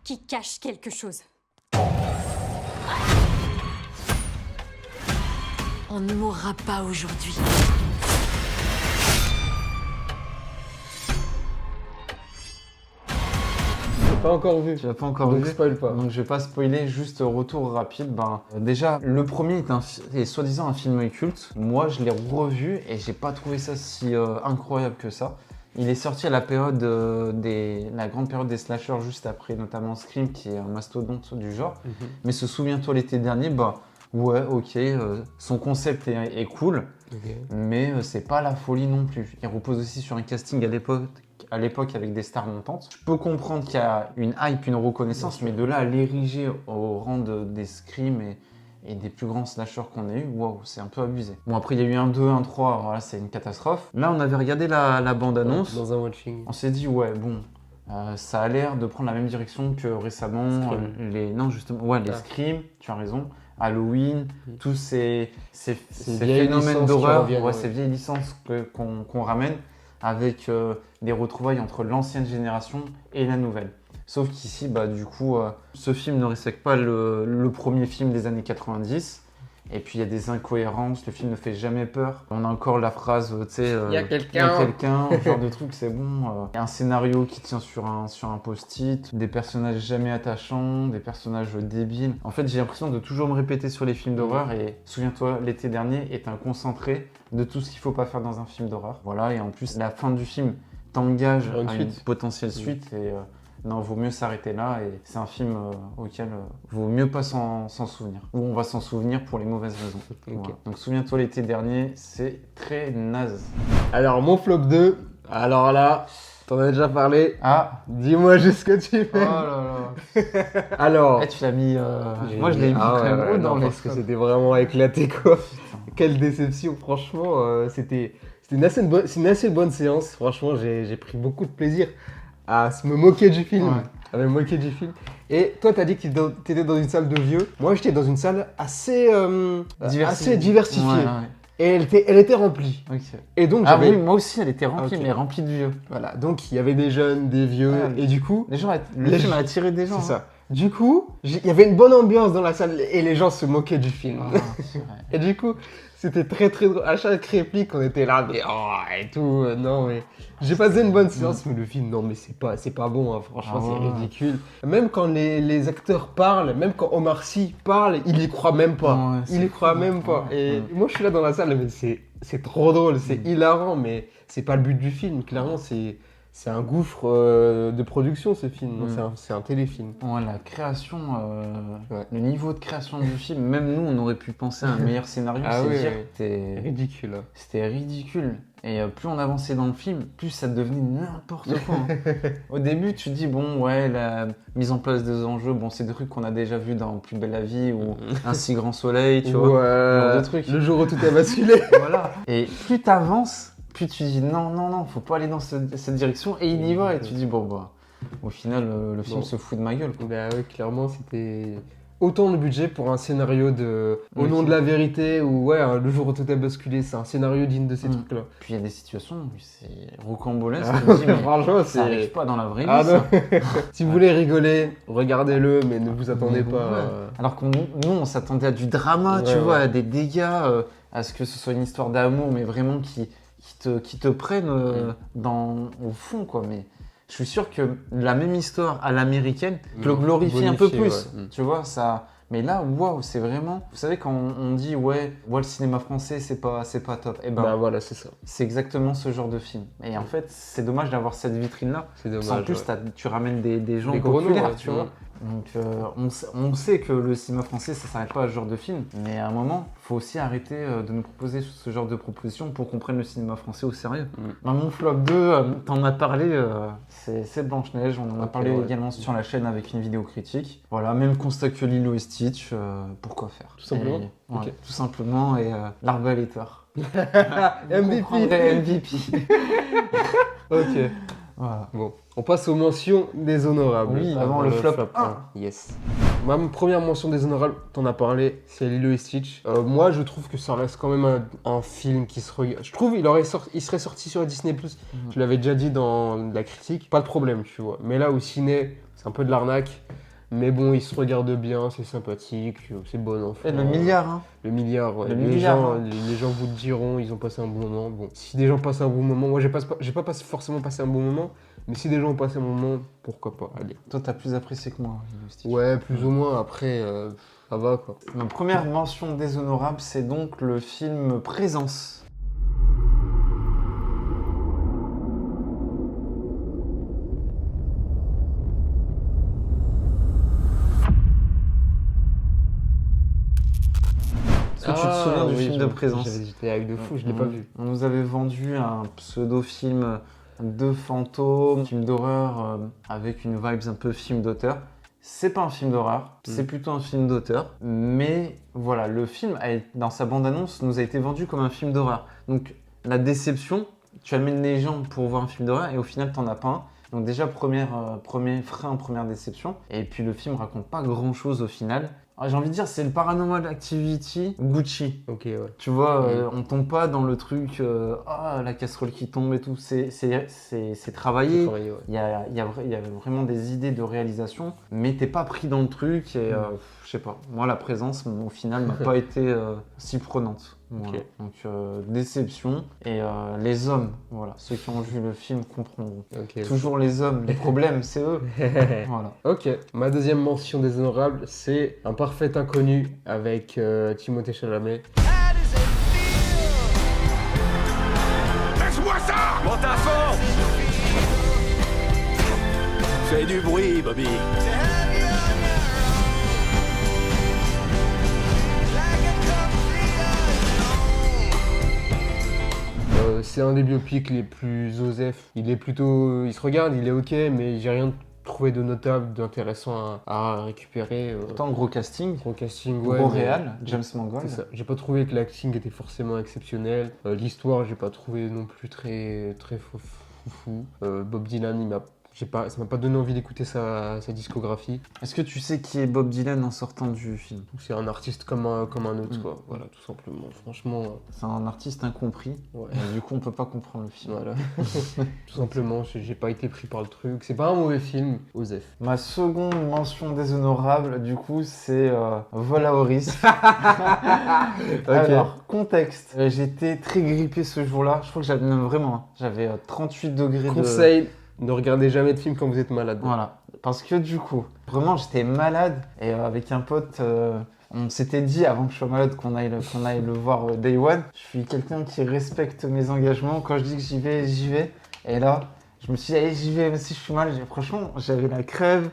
qui cache quelque chose. On ne mourra pas aujourd'hui. Pas encore vu. Tu l'as pas encore Donc vu. spoil pas. Donc je vais pas spoiler, juste retour rapide. Déjà, le premier est soi-disant un film culte. Moi, je l'ai revu et j'ai pas trouvé ça si incroyable que ça. Il est sorti à la période la grande période des slashers, juste après notamment Scream, qui est un mastodonte du genre. Mais Souviens-toi l'été dernier, ouais, ok, son concept est cool, mais c'est pas la folie non plus. Il repose aussi sur un casting à l'époque avec des stars montantes. Je peux comprendre qu'il y a une hype, une reconnaissance, mais de là à l'ériger au rang des Scream et des plus grands slashers qu'on a eu, waouh, c'est un peu abusé. Bon, après, il y a eu un 2, un 3, alors là, c'est une catastrophe. Là, on avait regardé la bande-annonce. Dans un watching. On s'est dit, ouais, bon, ça a l'air de prendre la même direction que récemment. Les Scream, tu as raison. Halloween, tous ces phénomènes d'horreur, ces vieilles licences qu'on ramène avec des retrouvailles entre l'ancienne génération et la nouvelle. Sauf qu'ici, du coup, ce film ne respecte pas le premier film des années 90. Et puis il y a des incohérences, le film ne fait jamais peur. On a encore la phrase, tu sais, il y a quelqu'un, ce genre de truc, c'est bon. Un scénario qui tient sur un post-it, des personnages jamais attachants, des personnages débiles. En fait, j'ai l'impression de toujours me répéter sur les films d'horreur et souviens-toi, l'été dernier est un concentré de tout ce qu'il faut pas faire dans un film d'horreur. Voilà, et en plus, la fin du film t'engage à une potentielle suite et non, vaut mieux s'arrêter là et c'est un film auquel vaut mieux pas s'en souvenir. Ou on va s'en souvenir pour les mauvaises raisons. Voilà. Donc souviens-toi l'été dernier, c'est très naze. Alors mon flop 2, alors là, t'en as déjà parlé. Ah, dis-moi juste ce que tu fais. Oh là là. Alors, tu l'as mis... Moi je l'ai mis quand même haut dans les parce que c'était vraiment éclaté quoi. Quelle déception, franchement, c'était une assez bonne séance. Franchement, j'ai pris beaucoup de plaisir à me moquer du film. Ouais. À me moquer du film. Et toi, t'as dit que t'étais dans une salle de vieux. Moi, j'étais dans une salle assez diversifiée. Ouais, ouais. Et elle était remplie. Okay. Et donc, oui, moi aussi, elle était remplie, mais remplie de vieux. Voilà, donc il y avait des jeunes, des vieux, et du coup... Le film a attiré des gens. C'est ça. Du coup, il y avait une bonne ambiance dans la salle et les gens se moquaient du film. Et du coup, c'était très très drôle. À chaque réplique, on était là, mais et tout. Non, mais j'ai passé une bonne séance, mais le film, non, mais c'est pas bon. Hein. Franchement, c'est ridicule. Même quand les acteurs parlent, même quand Omar Sy parle, il y croit même pas. Il y croit même pas. Et moi, je suis là dans la salle, mais c'est trop drôle, c'est hilarant, mais c'est pas le but du film. Clairement, c'est c'est un gouffre de production ce film. C'est un téléfilm. Ouais, la création, Ouais. le niveau de création du film, même nous, on aurait pu penser à un meilleur scénario, Ah c'est oui, dire. oui. C'était Ridicule. Hein. c'était ridicule. Et plus on avançait dans le film, plus ça devenait n'importe quoi. Hein. Au début, tu te dis, bon, ouais, la mise en place des enjeux, bon, c'est des trucs qu'on a déjà vu dans Plus belle la vie ou Un si grand soleil, tu vois. ce genre de trucs. Le jour où tout a basculé. Voilà. Et plus t'avances, plus tu dis, non, faut pas aller dans cette direction. Et il y va, et tu dis, bon, bah, au final, le film se fout de ma gueule, quoi. Bah oui, clairement, c'était autant de budget pour un scénario de Au nom Ok. de la vérité ou ouais, le jour où tout a basculé. C'est un scénario digne de ces trucs-là. Puis il y a des situations où c'est rocambolesque. Ah, on se dit, mais franchement, ça arrive pas dans la vraie vie, Ah ça. non. Si vous voulez rigoler, regardez-le, mais ne vous attendez Mais pas. ouais. Alors que nous, on s'attendait à du drama, tu Ouais, vois, ouais. à des dégâts, à ce que ce soit une histoire d'amour, mais vraiment qui te prennent au fond, quoi. Mais je suis sûr que la même histoire à l'américaine te le glorifie un peu Bonifié, plus, ouais. tu vois, ça. Mais là, waouh, c'est vraiment. Vous savez, quand on dit, ouais, le cinéma français, c'est pas top, et ben, Bah voilà, c'est ça. c'est exactement ce genre de film. Et en fait, c'est dommage d'avoir cette vitrine-là. C'est dommage. En plus, ouais. tu ramènes des gens Des gros noms, populaires, ouais, tu vois. Donc, on sait que le cinéma français, ça s'arrête pas à ce genre de film. Mais à un moment, faut aussi arrêter de nous proposer ce genre de propositions pour qu'on prenne le cinéma français au sérieux. Bah, mon flop 2, t'en as parlé, c'est Blanche-Neige. On en a parlé ouais. également sur la chaîne avec une vidéo critique. Voilà, même constat que Lilo et Stitch, pourquoi faire Tout simplement. Et, ouais, Ok. tout simplement, et L'Arbalèteur. MVP. MVP. Ok. Voilà. Bon, on passe aux mentions déshonorables. Oui, avant le flop 1. Yes. Ma première mention déshonorable, t'en as parlé, c'est Lilo et Stitch. Moi, je trouve que ça reste quand même un film qui se regarde. Je trouve il serait sorti sur Disney+. Je l'avais déjà dit dans la critique. Pas de problème, tu vois. Mais là, au ciné, c'est un peu de l'arnaque. Mais bon, il se regarde bien, c'est sympathique, c'est bon enfant. Et le milliard, hein. Le milliard, ouais. Le les, milliard, gens, hein. les gens vous le diront, ils ont passé un bon moment. Bon, si des gens passent un bon moment, moi j'ai pas forcément passé un bon moment, mais si des gens ont passé un bon moment, pourquoi pas, allez. Toi, t'as plus apprécié que moi, Lilo et Stitch. Ouais, plus ou moins, après, ça va quoi. Ma première mention déshonorable, c'est donc le film Présence. Est-ce que tu te souviens du film de Présence? J'étais avec de fou, je l'ai pas vu. On nous avait vendu un pseudo-film de fantômes, film d'horreur avec une vibes un peu film d'auteur. C'est pas un film d'horreur, c'est plutôt un film d'auteur. Mais voilà, le film, dans sa bande-annonce, nous a été vendu comme un film d'horreur. Donc la déception, tu amènes les gens pour voir un film d'horreur et au final, t'en as pas un. Donc déjà, premier frein, première déception. Et puis le film raconte pas grand-chose au final. Alors, j'ai envie de dire, c'est le Paranormal Activity Gucci. Ok, ouais. Tu vois, on tombe pas dans le truc, la casserole qui tombe et tout. C'est travaillé. Ouais. Il y a vraiment des idées de réalisation, mais t'es pas pris dans le truc. Et je sais pas, moi, la présence, au final, m'a pas été si prenante. Voilà. Ok. Donc, déception. Et les hommes, voilà, ceux qui ont vu le film comprendront. Ok. Toujours les hommes, les problèmes, c'est eux. Voilà. Ok, ma deuxième mention déshonorable, c'est Un parfait inconnu avec Timothée Chalamet. Laisse-moi ça! Monte à fond! Fais du bruit, Bobby. C'est un des biopics les plus osef. Il se regarde, il est ok, mais j'ai rien trouvé de notable, d'intéressant à récupérer. Pourtant, gros casting, Gros casting, ouais. gros mais- réal, James Mangold. C'est ça. J'ai pas trouvé que l'acting était forcément exceptionnel. L'histoire, j'ai pas trouvé non plus très foufou. Bob Dylan, ça m'a pas donné envie d'écouter sa discographie. Est-ce que tu sais qui est Bob Dylan en sortant du film? C'est un artiste comme un autre, quoi. Voilà, tout simplement. Franchement, C'est un artiste incompris. ouais. Et du coup, on peut pas comprendre le film. Voilà. Tout simplement, j'ai pas été pris par le truc. C'est pas un mauvais film, Osef. Ma seconde mention déshonorable, du coup, c'est Vol à Horis. Alors, contexte. J'étais très grippé ce jour-là. Je crois que j'avais 38 degrés de... Conseil, ne regardez jamais de film quand vous êtes malade. Voilà. Parce que du coup, vraiment, j'étais malade. Et avec un pote, on s'était dit, avant que je sois malade, qu'on aille le voir Day One. Je suis quelqu'un qui respecte mes engagements. Quand je dis que j'y vais, j'y vais. Et là, Je me suis dit, allez, j'y vais, même si je suis mal. Franchement, j'avais la crève,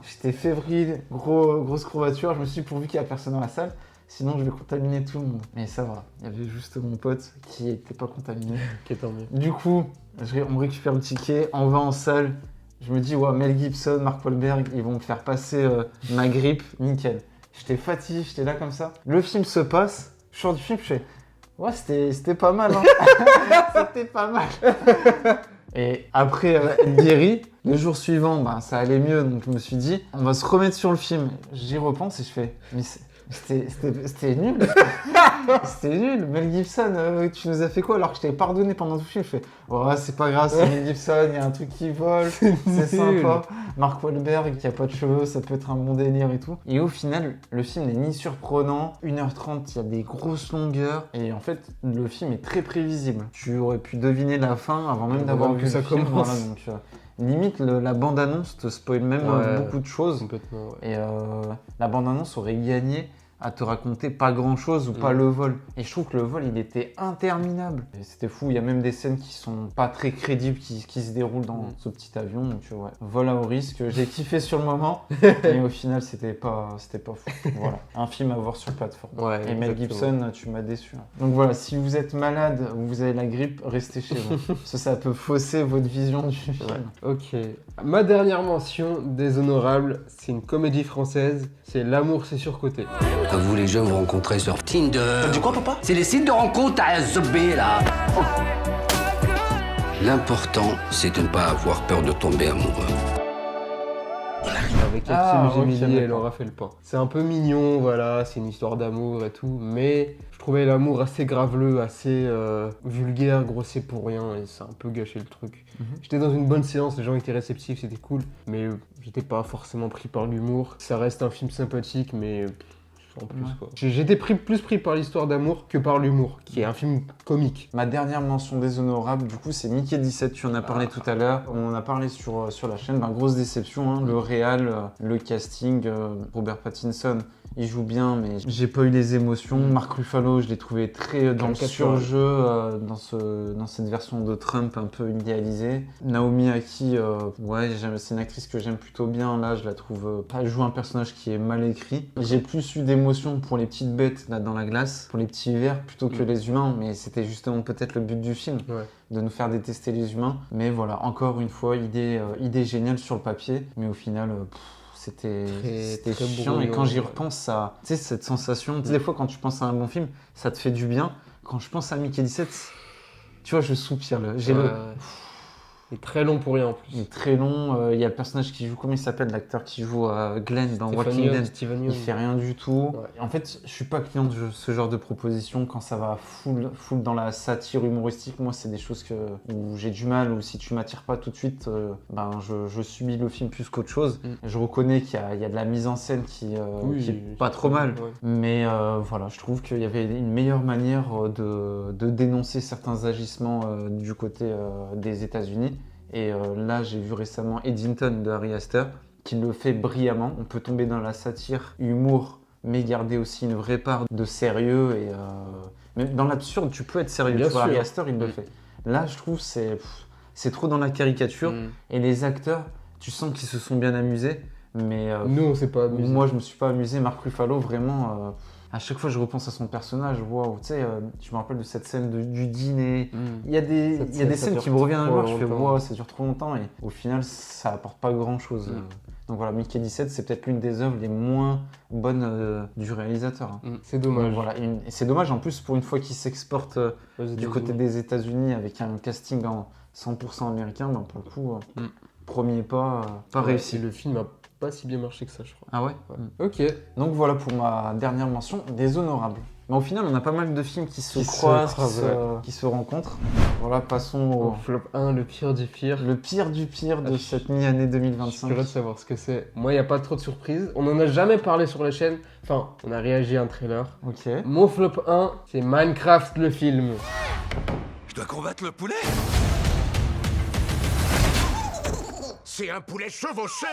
j'étais fébrile, grosse courbature. Je me suis dit, pourvu qu'il n'y a personne dans la salle, sinon je vais contaminer tout le monde. Mais ça va, il y avait juste mon pote qui n'était pas contaminé. Ok, tant mieux. Du coup, on me récupère le ticket, on va en salle. Je me dis, ouais, Mel Gibson, Mark Wahlberg, ils vont me faire passer ma grippe, nickel. J'étais fatigué, j'étais là comme ça. Le film se passe, je sors du film, je fais, ouais, c'était pas mal, hein. C'était pas mal. Et après guéri, le jour suivant, bah, ça allait mieux, donc je me suis dit, on va se remettre sur le film. J'y repense et je fais, mais c'était nul. C'était nul. Mel Gibson, tu nous as fait quoi alors que je t'avais pardonné pendant tout le film? Je fais, ouais, c'est pas grave, c'est Mel Gibson, il y a un truc qui vole, c'est sympa. Mark Wahlberg qui a pas de cheveux, ça peut être un bon délire et tout. Et au final, le film n'est ni surprenant, 1h30, il y a des grosses longueurs, et en fait, le film est très prévisible. Tu aurais pu deviner la fin avant même d'avoir vu que ça le film. commence. Voilà, donc, limite, la bande-annonce te spoil même beaucoup de choses. Complètement, ouais. Et la bande-annonce aurait gagné à te raconter pas grand-chose ou pas le vol. Et je trouve que le vol, il était interminable. Et c'était fou, il y a même des scènes qui sont pas très crédibles, qui se déroulent dans ce petit avion. Donc ouais, vol à haut risque, j'ai kiffé sur le moment, mais au final, c'était pas fou. Voilà, un film à voir sur plateforme. Ouais, et Mel Gibson, tu m'as déçu. Donc voilà, si vous êtes malade ou vous avez la grippe, restez chez vous. Parce que ça peut fausser votre vision du film. Ouais. Ok. Ma dernière mention déshonorable, c'est une comédie française, c'est L'amour c'est surcoté. Vous les jeunes vous rencontrez sur Tinder. Tu quoi, papa? C'est les sites de rencontre à Zobé, là. L'important, c'est de ne pas avoir peur de tomber amoureux. Avec Maxime Gémillier et Laura Felpin. C'est un peu mignon, voilà, c'est une histoire d'amour et tout, mais je trouvais l'amour assez graveleux, assez vulgaire, grossier pour rien, et ça a un peu gâché le truc. J'étais dans une bonne séance, les gens étaient réceptifs, c'était cool, mais j'étais pas forcément pris par l'humour. Ça reste un film sympathique, mais en plus, quoi. J'étais plus pris par l'histoire d'amour que par l'humour, qui est un film comique. Ma dernière mention déshonorable, du coup, c'est Mickey 17, tu en as parlé tout à l'heure. On en a parlé sur la chaîne, grosse déception, hein. Le réal, le casting, Robert Pattinson, il joue bien, mais j'ai pas eu les émotions. Mark Ruffalo, je l'ai trouvé très dans le surjeu, dans cette version de Trump un peu idéalisée. Naomi Aki, ouais, c'est une actrice que j'aime plutôt bien, là, je la trouve, elle joue un personnage qui est mal écrit. J'ai plus eu d'émotions pour les petites bêtes là dans la glace, pour les petits vers, plutôt que les humains, mais c'était justement peut-être le but du film, de nous faire détester les humains. Mais voilà, encore une fois, idée géniale sur le papier, mais au final, c'était chiant. Et quand j'y repense, ça, tu sais, cette sensation, tu sais, des fois quand tu penses à un bon film, ça te fait du bien. Quand je pense à Mickey 17, tu vois, je soupire. Il est très long pour rien en plus. Il est très long. Il y a le personnage qui joue, comment il s'appelle, l'acteur qui joue Glenn dans Walking Dead. Il fait rien du tout. Ouais. En fait, je suis pas client de ce genre de proposition quand ça va full dans la satire humoristique. Moi, c'est des choses où j'ai du mal, ou si tu m'attires pas tout de suite, je subis le film plus qu'autre chose. Je reconnais qu'il y a de la mise en scène qui est pas trop mal. Ouais. Mais voilà, je trouve qu'il y avait une meilleure manière de dénoncer certains agissements du côté des États-Unis. Et là, j'ai vu récemment Eddington de Ari Aster, qui le fait brillamment. On peut tomber dans la satire, humour, mais garder aussi une vraie part de sérieux. Et mais dans l'absurde, tu peux être sérieux. Tu vois, Ari Aster, il le fait. Là, je trouve c'est trop dans la caricature. Et les acteurs, tu sens qu'ils se sont bien amusés. Mais nous, on s'est pas amusé. Moi, je me suis pas amusé. Mark Ruffalo, vraiment... à chaque fois, je repense à son personnage. Waouh, tu sais, je me rappelle de cette scène du dîner. Il y a des scènes qui me reviennent à l'heure. Je fais, waouh, ça dure trop longtemps. Et au final, ça apporte pas grand-chose. Donc voilà, Mickey 17, c'est peut-être l'une des œuvres les moins bonnes du réalisateur. C'est dommage. Donc voilà, et c'est dommage en plus pour une fois qu'il s'exporte du côté des États-Unis avec un casting en 100% américain. Pour le coup, premier pas réussi. Et le film a pas si bien marché que ça, je crois. Ah ouais, Ok. Donc voilà pour ma dernière mention, déshonorable. Mais au final, on a pas mal de films qui se croisent, qui se rencontrent. Voilà, passons au flop 1, le pire du pire. Le pire du pire de cette mi-année 2025. Je suis curieux de savoir ce que c'est. Moi, il n'y a pas trop de surprises. On n'en a jamais parlé sur la chaîne. Enfin, on a réagi à un trailer. Ok. Mon flop 1, c'est Minecraft le film. Je dois combattre le poulet? C'est un poulet chevauché!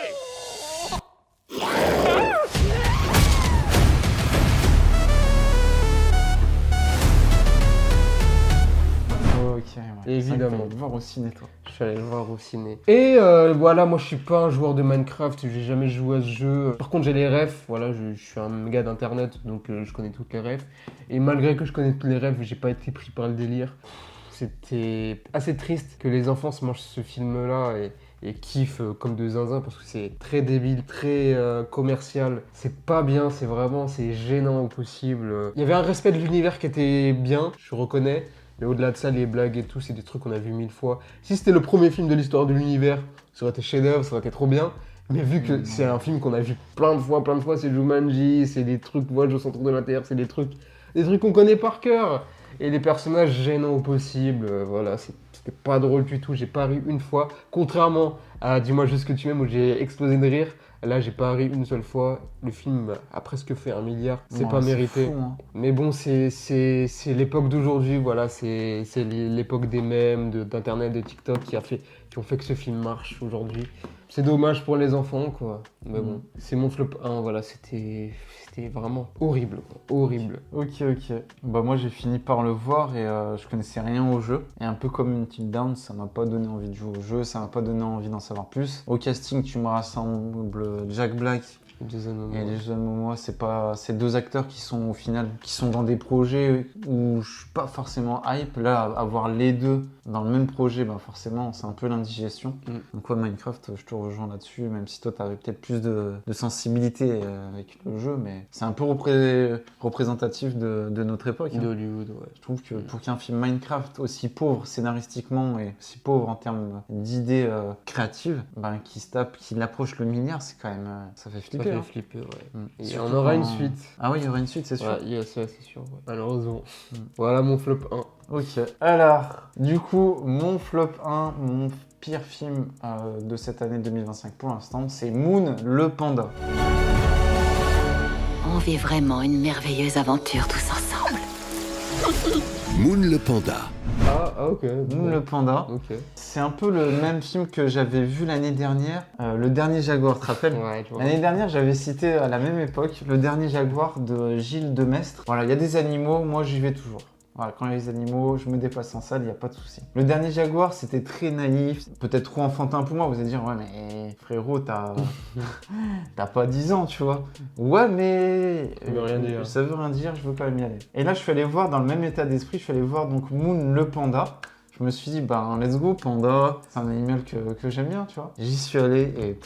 Et Évidemment. Le voir au ciné, toi. Je suis allé le voir au ciné. Et voilà, moi je suis pas un joueur de Minecraft, j'ai jamais joué à ce jeu. Par contre j'ai les refs, voilà, je suis un gars d'internet, donc je connais toutes les refs. Et malgré que je connais toutes les refs, j'ai pas été pris par le délire. C'était assez triste que les enfants se mangent ce film-là et kiffent comme de zinzin parce que c'est très débile, très commercial. C'est pas bien, c'est gênant au possible. Il y avait un respect de l'univers qui était bien, je reconnais. Mais au-delà de ça, les blagues et tout, c'est des trucs qu'on a vu 1000 fois. Si c'était le premier film de l'histoire de l'univers, ça aurait été chef-d'œuvre, ça aurait été trop bien. Mais vu que c'est un film qu'on a vu plein de fois, c'est Jumanji, c'est des trucs Voyage au centre de la Terre, c'est des trucs qu'on connaît par cœur. Et les personnages gênants au possible, voilà, c'était pas drôle du tout, j'ai pas ri une fois. Contrairement à Dis-moi juste ce que tu aimes où j'ai explosé de rire, là j'ai pas ri une seule fois. Le film a presque fait 1 milliard, c'est pas mérité. Fou, hein. Mais bon, c'est l'époque d'aujourd'hui, voilà, c'est l'époque des mèmes, d'internet, de TikTok qui ont fait que ce film marche aujourd'hui. C'est dommage pour les enfants, quoi. Mais bon, c'est mon flop 1, voilà, c'était vraiment horrible, quoi. Horrible. Ok. Bah moi j'ai fini par le voir et je connaissais rien au jeu. Et un peu comme Until Dawn, ça m'a pas donné envie de jouer au jeu, ça m'a pas donné envie d'en savoir plus. Au casting, tu me rassembles Jack Black et Jason Momoa, c'est deux acteurs qui sont au final, qui sont dans des projets où je suis pas forcément hype. Là, avoir les deux dans le même projet, bah forcément, c'est un peu l'indigestion. Donc ouais, Minecraft, je te rejoins là-dessus, même si toi, t'avais peut-être plus de sensibilité avec le jeu, mais c'est un peu représentatif de notre époque. De Hollywood, ouais. Je trouve que pour qu'un film Minecraft aussi pauvre scénaristiquement et aussi pauvre en termes d'idées créatives, ben, qu'il approche le milliard, c'est quand même, ça fait flipper. Ça fait hein. flipper, ouais. Et Surtout on aura une quand- suite. Ah oui, il y aura une suite, c'est sûr. Ouais, c'est sûr, ouais. Malheureusement. Voilà mon flop 1. Ok. Alors, du coup, mon flop 1, mon pire film de cette année 2025 pour l'instant, c'est Moon le panda. On vit vraiment une merveilleuse aventure tous ensemble. Moon le panda. Ah ok. Moon le panda. Ok. C'est un peu le même film que j'avais vu l'année dernière, Le Dernier Jaguar, tu te rappelles? Ouais, je vois. L'année dernière, j'avais cité à la même époque Le Dernier Jaguar de Gilles Demestre. Voilà, il y a des animaux, moi j'y vais toujours. Voilà, quand il y a les animaux, je me déplace en salle, il n'y a pas de souci. Le Dernier Jaguar, c'était très naïf, peut-être trop enfantin pour moi. Vous allez dire, ouais, mais frérot, t'as pas 10 ans, tu vois. Ouais, mais Ça veut rien dire. Ça veut rien dire, je veux quand même y aller. Et là, je suis allé voir, dans le même état d'esprit, je suis allé voir donc Moon le panda. Je me suis dit, ben, let's go, panda. C'est un animal que j'aime bien, tu vois. J'y suis allé et...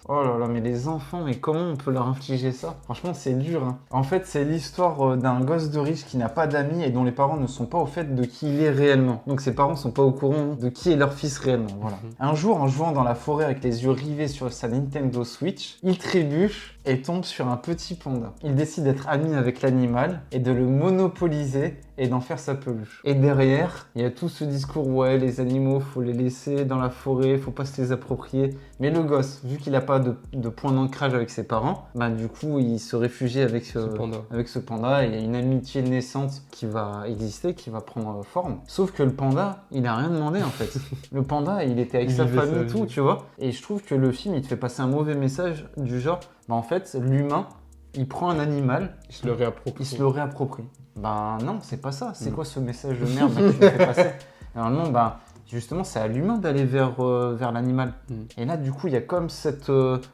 Oh là là, mais les enfants, mais comment on peut leur infliger ça? Franchement, c'est dur. Hein. En fait, c'est l'histoire d'un gosse de riche qui n'a pas d'amis et dont les parents ne sont pas au fait de qui il est réellement. Donc ses parents sont pas au courant de qui est leur fils réellement. Voilà. Un jour, en jouant dans la forêt avec les yeux rivés sur sa Nintendo Switch, il trébuche et tombe sur un petit panda. Il décide d'être ami avec l'animal et de le monopoliser et d'en faire sa peluche. Et derrière, il y a tout ce discours, ouais, les animaux, faut les laisser dans la forêt, faut pas se les approprier. Mais le gosse, vu qu'il a pas de point d'ancrage avec ses parents, bah du coup, il se réfugie avec ce panda et il y a une amitié naissante qui va exister, qui va prendre forme. Sauf que le panda, il a rien demandé en fait. Le panda, il était avec sa famille et tout, tu vois. Et je trouve que le film, il te fait passer un mauvais message du genre, bah en fait, l'humain, il prend un animal, Il se le réapproprie. Ben non, c'est pas ça. C'est quoi ce message de merde que tu me fais passer? Normalement, ben justement, c'est à l'humain d'aller vers l'animal. Et là, du coup, il y a comme cette...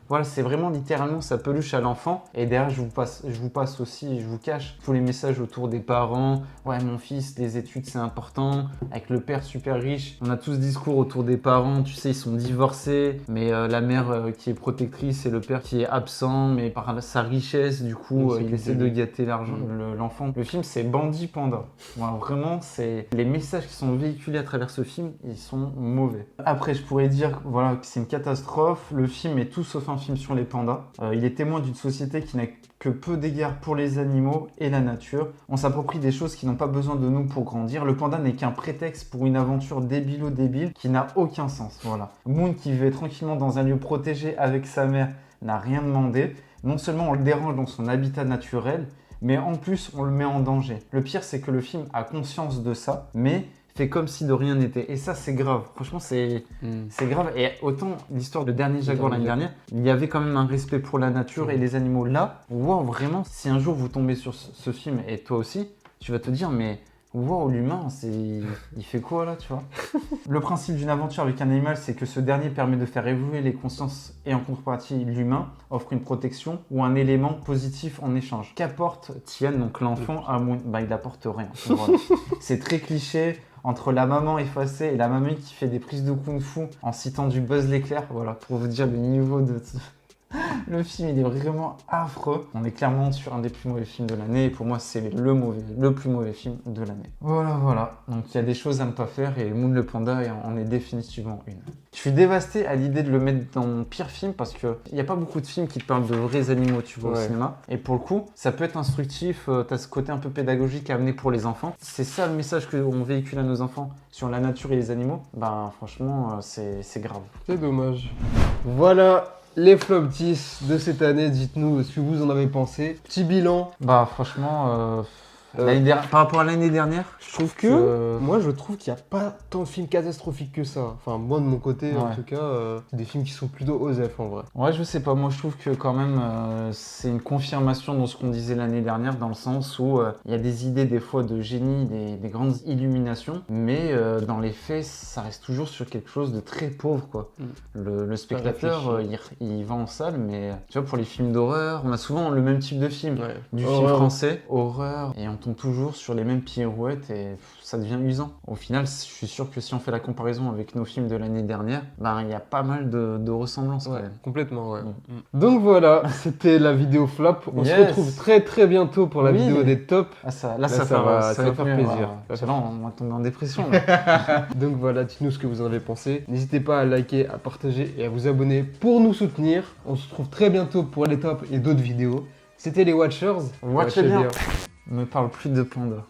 voilà, c'est vraiment littéralement sa peluche à l'enfant. Et derrière, je vous passe aussi, je vous cache tous les messages autour des parents. Ouais, mon fils, les études, c'est important. Avec le père super riche, on a tous ce discours autour des parents. Tu sais, ils sont divorcés. Mais la mère qui est protectrice et le père qui est absent. Mais par sa richesse, du coup, il essaie de gâter l'argent, l'enfant. Le film, c'est Bandit Panda. Voilà, vraiment, c'est... Les messages qui sont véhiculés à travers ce film, ils sont mauvais. Après, je pourrais dire voilà, que c'est une catastrophe. Le film est tout sauf un film sur les pandas. Il est témoin d'une société qui n'a que peu d'égard pour les animaux et la nature. On s'approprie des choses qui n'ont pas besoin de nous pour grandir. Le panda n'est qu'un prétexte pour une aventure débile qui n'a aucun sens. Voilà. Moon, qui vivait tranquillement dans un lieu protégé avec sa mère, n'a rien demandé. Non seulement on le dérange dans son habitat naturel, mais en plus on le met en danger. Le pire, c'est que le film a conscience de ça, mais fait comme si de rien n'était. Et ça, c'est grave. Franchement, c'est grave. Et autant l'histoire de Dernier Jaguar l'année dernière, il y avait quand même un respect pour la nature et les animaux. Là, wow, vraiment, si un jour vous tombez sur ce film, et toi aussi, tu vas te dire, mais wow, l'humain, il fait quoi là, tu vois? Le principe d'une aventure avec un animal, c'est que ce dernier permet de faire évoluer les consciences et en contrepartie, l'humain offre une protection ou un élément positif en échange. Qu'apporte Tian, donc l'enfant, à Moon? Bah, il apporte rien. Voilà. C'est très cliché. Entre la maman effacée et la mamie qui fait des prises de kung-fu en citant du Buzz l'éclair, voilà, pour vous dire le niveau de... Le film, il est vraiment affreux. On est clairement sur un des plus mauvais films de l'année et pour moi, c'est le plus mauvais film de l'année. Voilà. Donc, il y a des choses à ne pas faire et Moon le Panda en est définitivement une. Je suis dévasté à l'idée de le mettre dans mon pire film parce qu'il n'y a pas beaucoup de films qui te parlent de vrais animaux, tu vois, au cinéma. Et pour le coup, ça peut être instructif. T'as ce côté un peu pédagogique à amener pour les enfants. C'est ça le message qu'on véhicule à nos enfants sur la nature et les animaux. Ben, franchement, c'est grave. C'est dommage. Voilà. Les flop 10 de cette année, dites-nous ce que vous en avez pensé. Petit bilan. Bah franchement, par rapport à l'année dernière, je trouve que... Moi je trouve qu'il n'y a pas tant de films catastrophiques que ça. Enfin moi de mon côté en tout cas, c'est des films qui sont plutôt osef en vrai. Ouais je sais pas, moi je trouve que quand même c'est une confirmation dans ce qu'on disait l'année dernière dans le sens où il y a des idées des fois de génie, des grandes illuminations, mais dans les faits ça reste toujours sur quelque chose de très pauvre quoi. Le spectateur il va en salle mais tu vois pour les films d'horreur, on a souvent le même type de film, du film français, horreur, et on tombe toujours sur les mêmes pirouettes et ça devient usant. Au final, je suis sûr que si on fait la comparaison avec nos films de l'année dernière, ben il y a pas mal de ressemblances quand même. Complètement, ouais. Donc voilà, c'était la vidéo flop. On se retrouve très bientôt pour la vidéo des tops. Ah, ça va faire plaisir. On va tomber en dépression. Donc voilà, dites-nous ce que vous en avez pensé. N'hésitez pas à liker, à partager et à vous abonner pour nous soutenir. On se retrouve très bientôt pour les tops et d'autres vidéos. C'était les Watchers. Watchez bien. Me parle plus de panda.